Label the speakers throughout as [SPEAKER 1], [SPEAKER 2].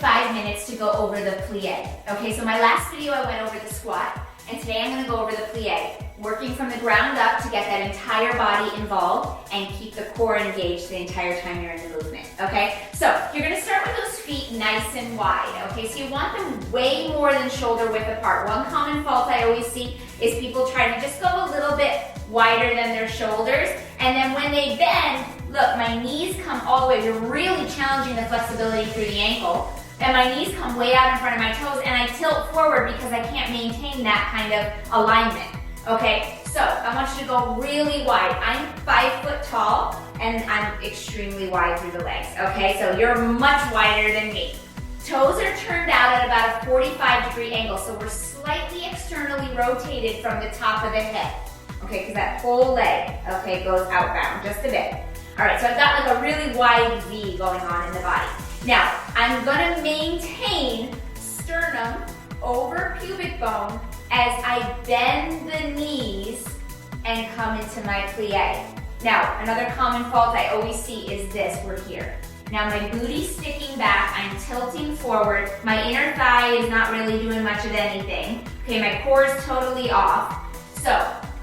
[SPEAKER 1] 5 minutes to go over the plie. Okay, so my last video I went over the squat, and today I'm gonna go over the plie, working from the ground up to get that entire body involved and keep the core engaged the entire time you're in the movement, okay? So you're gonna start with those feet nice and wide, okay? So you want them way more than shoulder width apart. One common fault I always see is people try to just go a little bit wider than their shoulders, and then when they bend, look, my knees come all the way. We're really challenging the flexibility through the ankle. And my knees come way out in front of my toes, and I tilt forward because I can't maintain that kind of alignment. Okay, so I want you to go really wide. I'm 5 foot tall, and I'm extremely wide through the legs. Okay, so you're much wider than me. Toes are turned out at about a 45-degree angle, so we're slightly externally rotated from the top of the hip. Okay, because that whole leg, okay, goes outbound just a bit. All right, so I've got like a really wide V going on in the body. Now, I'm gonna maintain sternum over pubic bone as I bend the knees and come into my plie. Now, another common fault I always see is this, we're here. Now my booty's sticking back, I'm tilting forward, my inner thigh is not really doing much of anything. Okay, my core is totally off. So,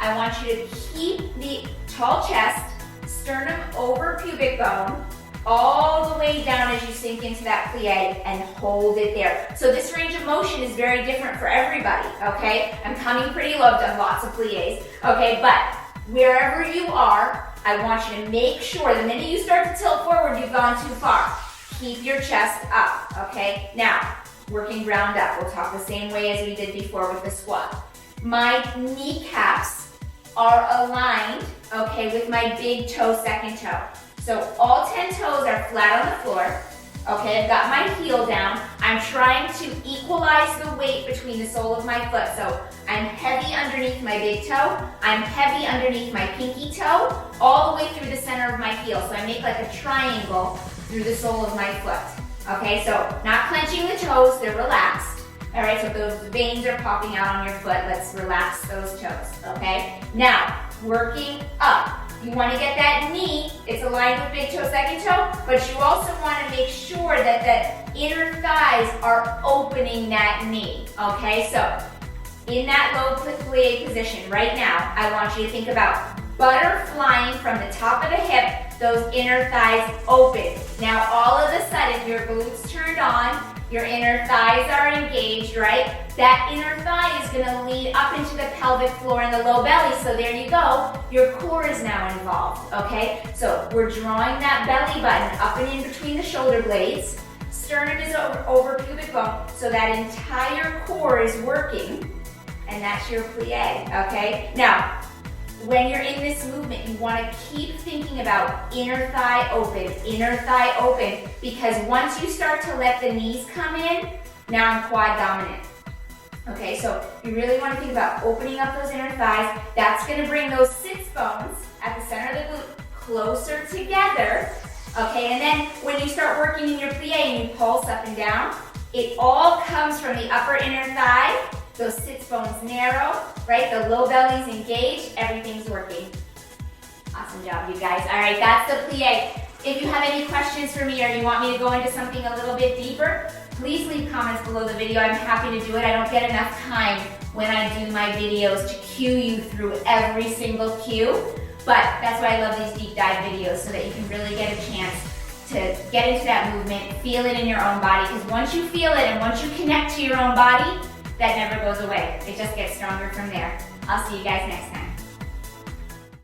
[SPEAKER 1] I want you to keep the tall chest, sternum over pubic bone, all the way down as you sink into that plie and hold it there. So this range of motion is very different for everybody, okay? I'm coming pretty low, I've done lots of plies, okay? But wherever you are, I want you to make sure the minute you start to tilt forward, you've gone too far. Keep your chest up, okay? Now, working ground up. We'll talk the same way as we did before with the squat. My kneecaps are aligned, okay, with my big toe, second toe. So all 10 toes are flat on the floor. Okay, I've got my heel down. I'm trying to equalize the weight between the sole of my foot. So I'm heavy underneath my big toe. I'm heavy underneath my pinky toe, all the way through the center of my heel. So I make like a triangle through the sole of my foot. Okay, so not clenching the toes, they're relaxed. All right, so if those veins are popping out on your foot, let's relax those toes, okay? Now, working up. You want to get that knee, it's aligned with big toe, second toe, but you also want to make sure that the inner thighs are opening that knee, okay? So, in that low plie position right now, I want you to think about butterflying from the top of the hip, those inner thighs open. Now, all of a sudden, your glutes turned on, your inner thighs are engaged, right? That inner thigh is gonna lead up into the pelvic floor and the low belly, so there you go. Your core is now involved, okay? So we're drawing that belly button up and in between the shoulder blades. Sternum is over pubic bone, so that entire core is working, and that's your plie, okay? Now, when you're in this movement, you want to keep thinking about inner thigh open, because once you start to let the knees come in, now I'm quad dominant. Okay, so you really want to think about opening up those inner thighs. That's going to bring those sits bones at the center of the glute closer together. Okay, and then when you start working in your plie and you pulse up and down, it all comes from the upper inner thigh. Those sits bones narrow, right? The low belly's engaged, everything's working. Awesome job, you guys. All right, that's the plie. If you have any questions for me or you want me to go into something a little bit deeper, please leave comments below the video. I'm happy to do it. I don't get enough time when I do my videos to cue you through every single cue, but that's why I love these deep dive videos, so that you can really get a chance to get into that movement, feel it in your own body, because once you feel it and once you connect to your own body, that never goes away. It just gets stronger from there. I'll see you guys next time.